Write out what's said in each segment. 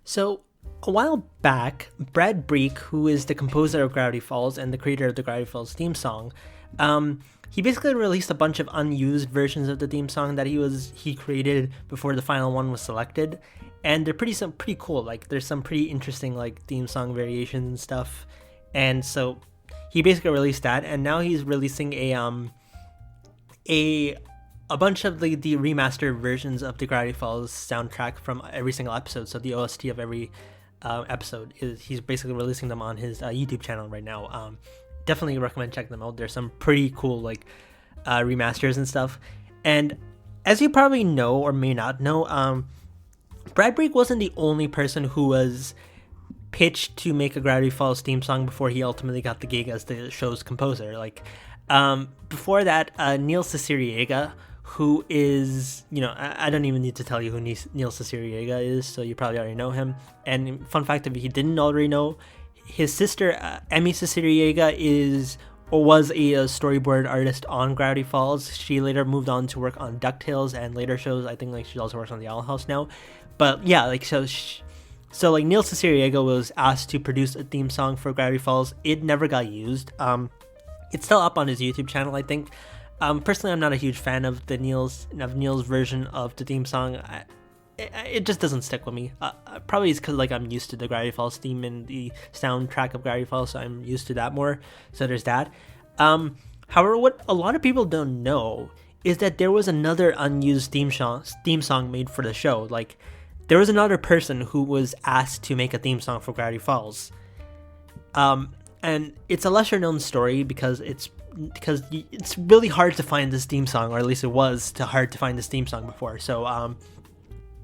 So, a while back, Breeck, who is the composer of Gravity Falls and the creator of the Gravity Falls theme song, he basically released a bunch of unused versions of the theme song that he created before the final one was selected, and they're pretty cool. Like, there's some pretty interesting like theme song variations and stuff, and so he basically released that, and now he's releasing a bunch of the remastered versions of the Gravity Falls soundtrack from every single episode. So the OST of every episode he's basically releasing them on his YouTube channel right now. Definitely recommend checking them out. There's some pretty cool like remasters and stuff. And as you probably know or may not know, Brad Breeck wasn't the only person who was pitched to make a Gravity Falls theme song before he ultimately got the gig as the show's composer. Like before that, Neil Cicierega, who is, I don't even need to tell you who Neil Cicierega is, so you probably already know him. And fun fact, if you didn't already know, his sister, Emmy Cicierega, was a storyboard artist on Gravity Falls. She later moved on to work on DuckTales and later shows. I think like she also works on The Owl House now. But yeah, like so like Neil Cicierega was asked to produce a theme song for Gravity Falls. It never got used. It's still up on his YouTube channel, I think. Personally, I'm not a huge fan of Neil's version of the theme song. It just doesn't stick with me. Probably it's because like I'm used to the Gravity Falls theme and the soundtrack of Gravity Falls, so I'm used to that more. So there's that. However, what a lot of people don't know is that there was another unused theme song made for the show. Like, there was another person who was asked to make a theme song for Gravity Falls. And it's a lesser known story because it's really hard to find this theme song, or at least it was hard to find this theme song before. So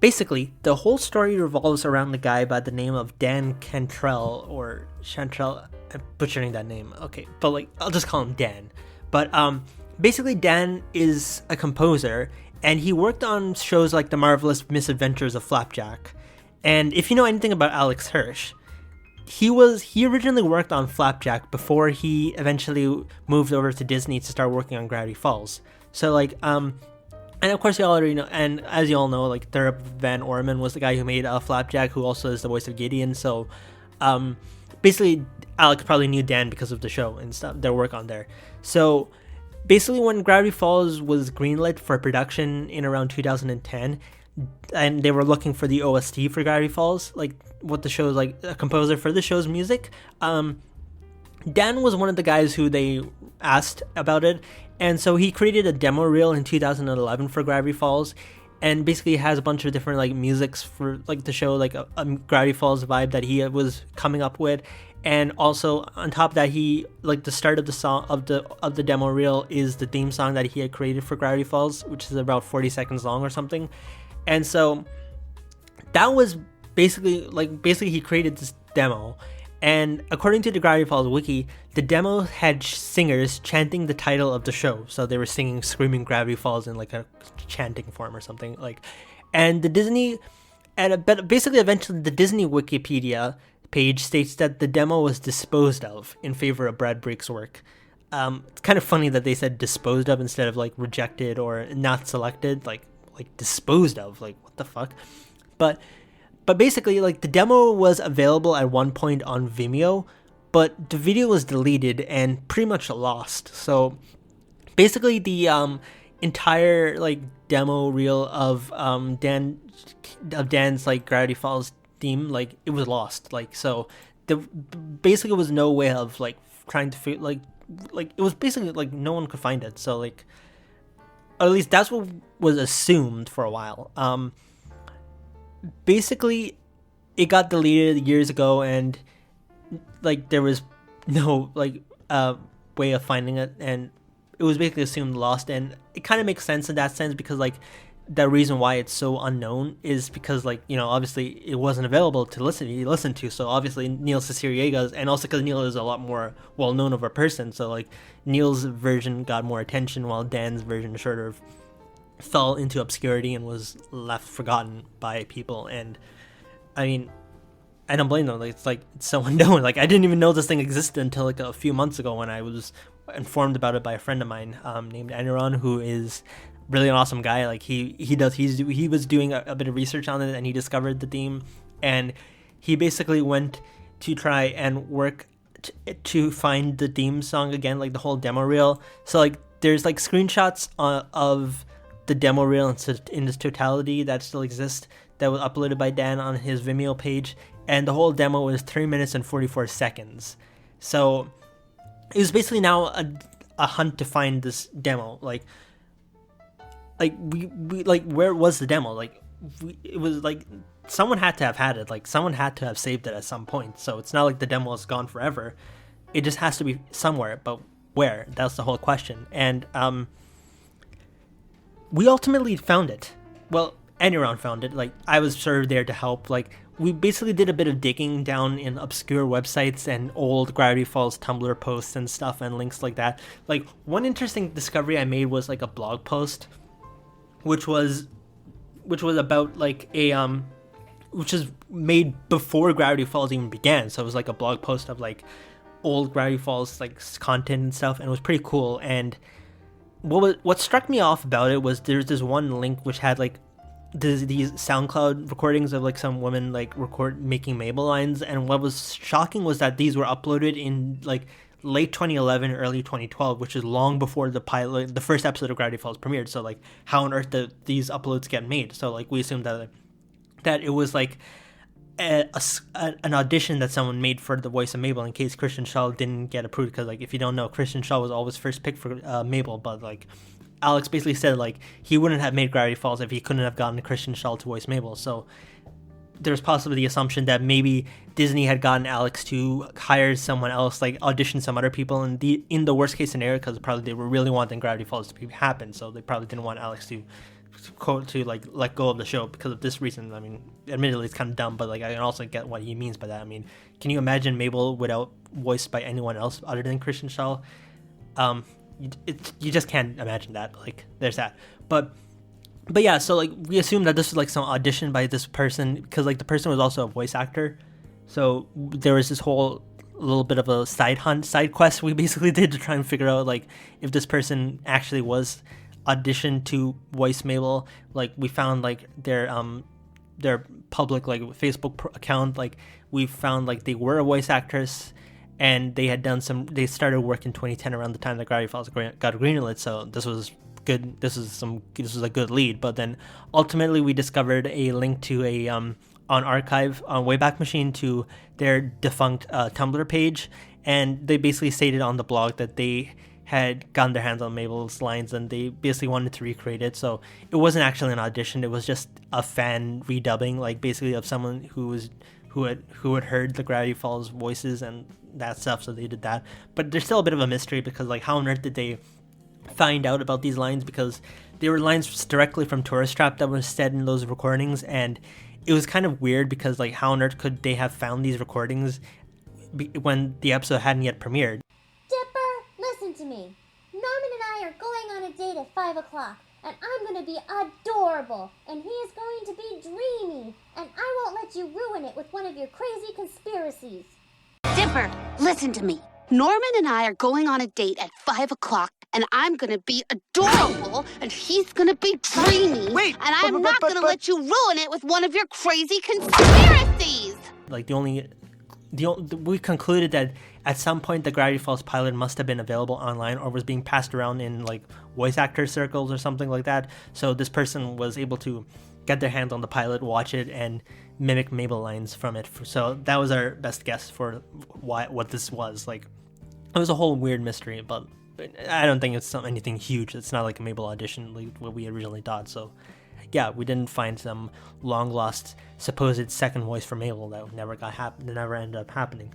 basically, the whole story revolves around the guy by the name of Dan Cantrell, or Chantrell. I'm butchering that name. Okay, but like I'll just call him Dan. But basically, Dan is a composer, and he worked on shows like The Marvelous Misadventures of Flapjack. And if you know anything about Alex Hirsch, he originally worked on Flapjack before he eventually moved over to Disney to start working on Gravity Falls. So like and of course you already know, and as you all know, like Thurip Van Orman was the guy who made Flapjack, who also is the voice of Gideon. So basically Alex probably knew Dan because of the show and stuff, their work on there. So basically when Gravity Falls was greenlit for production in around 2010, and they were looking for the OST for Gravity Falls, like what the show's like a composer for the show's music, Dan was one of the guys who they asked about it, and so he created a demo reel in 2011 for Gravity Falls, and basically has a bunch of different like musics for like the show, like a Gravity Falls vibe that he was coming up with. And also on top of that, he like the start of the song of the demo reel is the theme song that he had created for Gravity Falls, which is about 40 seconds long or something. And so that was basically he created this demo, and according to the Gravity Falls wiki, the demo had singers chanting the title of the show. So they were screaming Gravity Falls in like a chanting form or something like. And the Disney, but basically eventually the Disney Wikipedia page states that the demo was disposed of in favor of Brad Breeck's work. It's kind of funny that they said disposed of instead of like rejected or not selected, like disposed of, like what the fuck. But basically like the demo was available at one point on Vimeo, but the video was deleted and pretty much lost. So basically the entire like demo reel of Dan's like Gravity Falls theme, like it was lost. Like so the basically was no way of like trying to like it was basically like no one could find it. So like, or at least that's what was assumed for a while. Basically, it got deleted years ago, and like there was no like way of finding it, and it was basically assumed lost. And it kind of makes sense in that sense, because like the reason why it's so unknown is because like, obviously it wasn't available to listen to. So obviously Neil Cicierega's, and also because Neil is a lot more well known of a person, so like Neil's version got more attention while Dan's version sort of fell into obscurity and was left forgotten by people. And I mean, I don't blame them. Like it's so unknown. Like I didn't even know this thing existed until like a few months ago when I was informed about it by a friend of mine named Aniron, who is really an awesome guy. Like he was doing a bit of research on it, and he discovered the theme and he basically went to try and work to find the theme song again, like the whole demo reel. So like there's like screenshots of the demo reel in its totality that still exists, that was uploaded by Dan on his Vimeo page, and the whole demo was 3 minutes and 44 seconds. So it was basically now a hunt to find this demo. Like we like, where was the demo? Like it was like someone had to have had it. Like someone had to have saved it at some point. So it's not like the demo is gone forever. It just has to be somewhere, but where? That's the whole question. And we ultimately found it. Well, Aniron found it. Like I was sort of there to help. Like we basically did a bit of digging down in obscure websites and old Gravity Falls Tumblr posts and stuff and links like that. Like one interesting discovery I made was like a blog post, which was about like a which is made before Gravity Falls even began. So it was like a blog post of like old Gravity Falls like content and stuff, and it was pretty cool. And what struck me off about it was there's this one link which had like these SoundCloud recordings of like some women like making Mabel lines, and what was shocking was that these were uploaded in like late 2011, early 2012, which is long before the first episode of Gravity Falls premiered. So like how on earth did these uploads get made? So like we assumed that it was like an audition that someone made for the voice of Mabel in case Christian Shaw didn't get approved, because like if you don't know, Christian Shaw was always first picked for Mabel, but like Alex basically said like he wouldn't have made Gravity Falls if he couldn't have gotten Christian Shaw to voice Mabel. So there's possibly the assumption that maybe Disney had gotten Alex to hire someone else, like audition some other people in the worst case scenario, because probably they were really wanting Gravity Falls to happen, so they probably didn't want Alex to like let go of the show because of this reason. I mean, admittedly it's kind of dumb, but like I can also get what he means by that. I mean, can you imagine Mabel without voiced by anyone else other than Christian Shaw? You just can't imagine that. Like there's that. But yeah, so like we assumed that this was like some audition by this person, because like the person was also a voice actor. So there was this whole little bit of a side quest we basically did to try and figure out like if this person actually was auditioned to voice Mabel. Like we found like their public like Facebook account. Like we found like they were a voice actress, and they started work in 2010 around the time that Gravity Falls got greenlit. So this was good. This was a good lead. But then ultimately we discovered a link to a on archive on Wayback Machine to their defunct Tumblr page, and they basically stated on the blog that they had gotten their hands on Mabel's lines and they basically wanted to recreate it. So it wasn't actually an audition, it was just a fan redubbing, like basically of someone who had heard the Gravity Falls voices and that stuff, so they did that. But there's still a bit of a mystery, because like how on earth did they find out about these lines, because they were lines directly from Tourist Trap that was said in those recordings, and it was kind of weird because like how on earth could they have found these recordings when the episode hadn't yet premiered? Listen to me. Norman and I are going on a date at 5 o'clock, and I'm going to be adorable, and he is going to be dreamy, and I won't let you ruin it with one of your crazy conspiracies. Dipper, listen to me. Norman and I are going on a date at 5 o'clock, and I'm going to be adorable, and he's going to be dreamy. Wait, and I'm not going to let you ruin it with one of your crazy conspiracies. Like we concluded that at some point the Gravity Falls pilot must have been available online or was being passed around in like voice actor circles or something like that. So this person was able to get their hands on the pilot, watch it, and mimic Mabel lines from it. So that was our best guess for what this was. Like it was a whole weird mystery, but I don't think it's anything huge. It's not like a Mabel audition like what we originally thought. So yeah, we didn't find some long lost supposed second voice for Mabel that never ended up happening.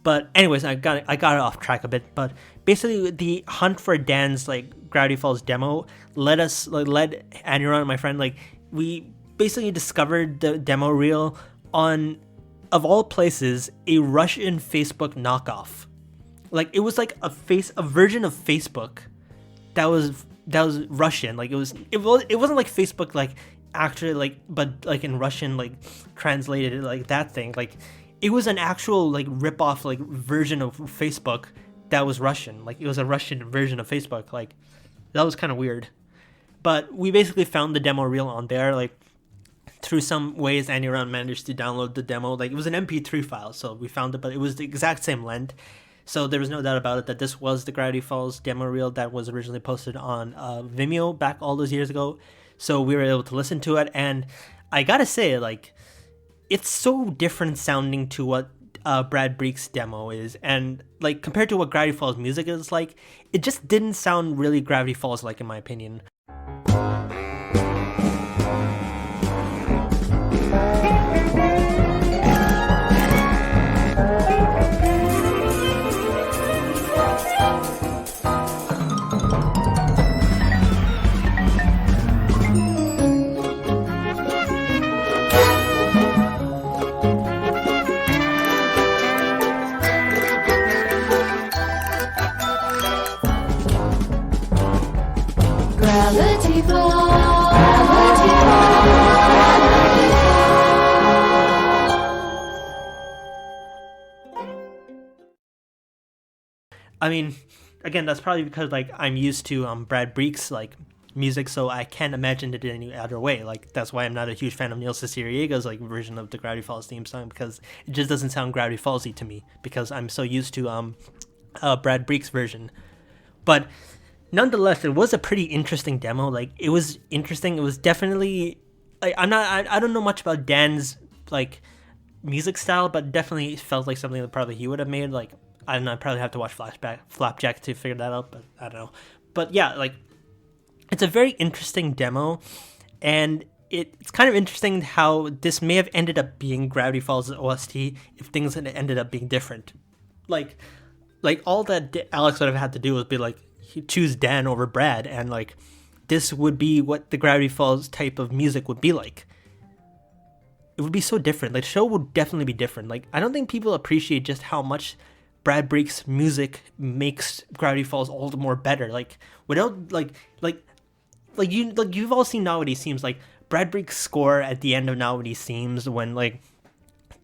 But anyways, I got it off track a bit. But basically, the hunt for Dan's like Gravity Falls demo led Aniron and my friend, like we basically discovered the demo reel on, of all places, a Russian Facebook knockoff. Like it was like a version of Facebook that was Russian. Like it wasn't like Facebook like actually like, but like in Russian like translated like that thing. Like it was an actual like rip-off like version of Facebook that was Russian. Like it was a Russian version of Facebook. Like that was kind of weird. But we basically found the demo reel on there. Like through some ways, Andy Ron managed to download the demo. Like, it was an MP3 file, so we found it, but it was the exact same length. So there was no doubt about it that this was the Gravity Falls demo reel that was originally posted on Vimeo back all those years ago. So we were able to listen to it, and I gotta say, like, it's so different sounding to what Brad Breeck's demo is, and like compared to what Gravity Falls music is like, it just didn't sound really Gravity Falls like, in my opinion. Gravity Falls. I mean, again, that's probably because like I'm used to Brad Breeck's like music, so I can't imagine it in any other way. Like, that's why I'm not a huge fan of Neil Cicierega's like version of the Gravity Falls theme song, because it just doesn't sound Gravity Fallsy to me, because I'm so used to Brad Breeck's version. But nonetheless, it was a pretty interesting demo. Like, it was interesting. It was definitely like, I don't know much about Dan's like music style, but definitely felt like something that probably he would have made. Like, I don't know, I probably have to watch Flapjack to figure that out, but I don't know. But yeah, like, it's a very interesting demo, and it's kind of interesting how this may have ended up being Gravity Falls' OST if things had ended up being different. Like all that Alex would have had to do was be like, choose Dan over Brad, and like, this would be what the Gravity Falls type of music would be like. It would be so different. Like, the show would definitely be different. Like, I don't think people appreciate just how much Brad Breeck's music makes Gravity Falls all the more better. Like, without you've all seen Now What He Seems. Like, Brad Breeck's score at the end of Now What He Seems, when like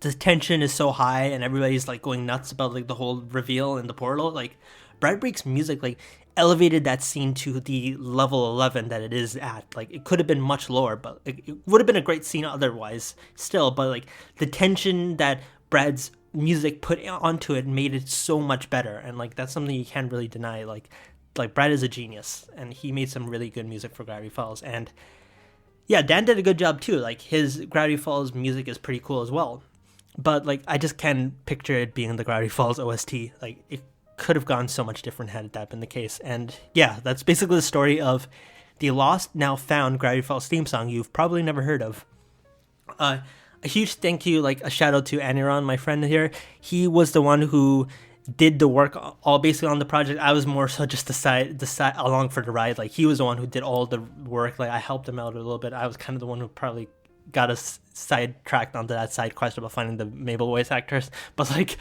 the tension is so high and everybody's like going nuts about like the whole reveal in the portal. Like, Brad Breeck's music like elevated that scene to the level 11 that it is at. Like, it could have been much lower, but it would have been a great scene otherwise still. But like, the tension that Brad's music put onto it made it so much better, and like, that's something you can't really deny. Like Brad is a genius, and he made some really good music for Gravity Falls. And yeah, Dan did a good job too. Like, his Gravity Falls music is pretty cool as well, but like, I just can't picture it being the Gravity Falls OST. Like, it could have gone so much different had that been the case. And yeah, that's basically the story of the lost, now found Gravity Falls theme song you've probably never heard of. A huge thank you, like a shout out to Aniron, my friend here. He was the one who did the work all basically on the project. I was more so just the side along for the ride. Like, he was the one who did all the work. Like, I helped him out a little bit. I was kind of the one who probably got us sidetracked onto that side quest about finding the Mabel voice actors. But like,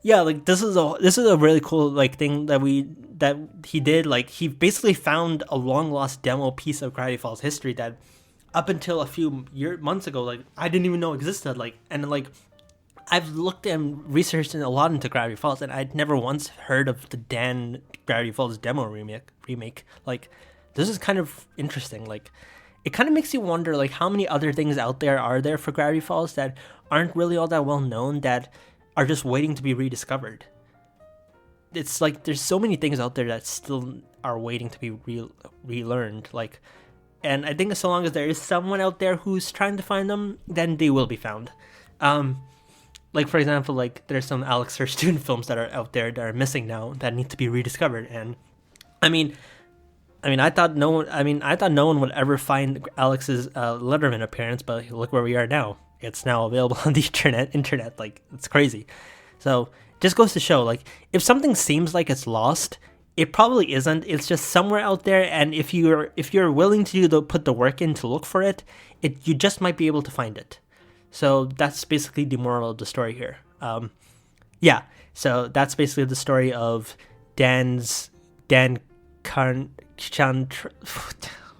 yeah, like, this is a really cool like thing that he did. Like, he basically found a long lost demo piece of Gravity Falls history that up until a few months ago, like, I didn't even know existed. Like, and like, I've looked and researched a lot into Gravity Falls, and I'd never once heard of the Dan Gravity Falls demo remake. Like, this is kind of interesting. Like, it kind of makes you wonder, like, how many other things out there are there for Gravity Falls that aren't really all that well known, that are just waiting to be rediscovered. It's like, there's so many things out there that still are waiting to be relearned. Like, and I think so long as there is someone out there who's trying to find them, then they will be found. Like, for example, like, there's some Alex Hirsch films that are out there that are missing now that need to be rediscovered. And I thought no one would ever find Alex's Letterman appearance, but look where we are now. It's now available on the internet. Like, it's crazy. So just goes to show, like, if something seems like it's lost, it probably isn't. It's just somewhere out there, and if you're willing to put the work in to look for it, you just might be able to find it. So that's basically the moral of the story here. Yeah. So that's basically the story of Dan Cantrell.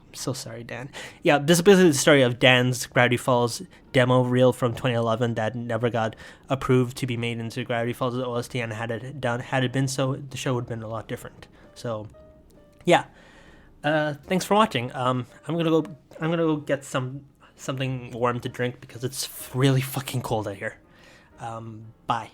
I'm so sorry, Dan. Yeah, this is basically the story of Dan's Gravity Falls demo reel from 2011 that never got approved to be made into Gravity Falls OST, and had it been so, the show would have been a lot different. So, yeah. Thanks for watching. I'm gonna go get some something warm to drink because it's really fucking cold out here. Bye.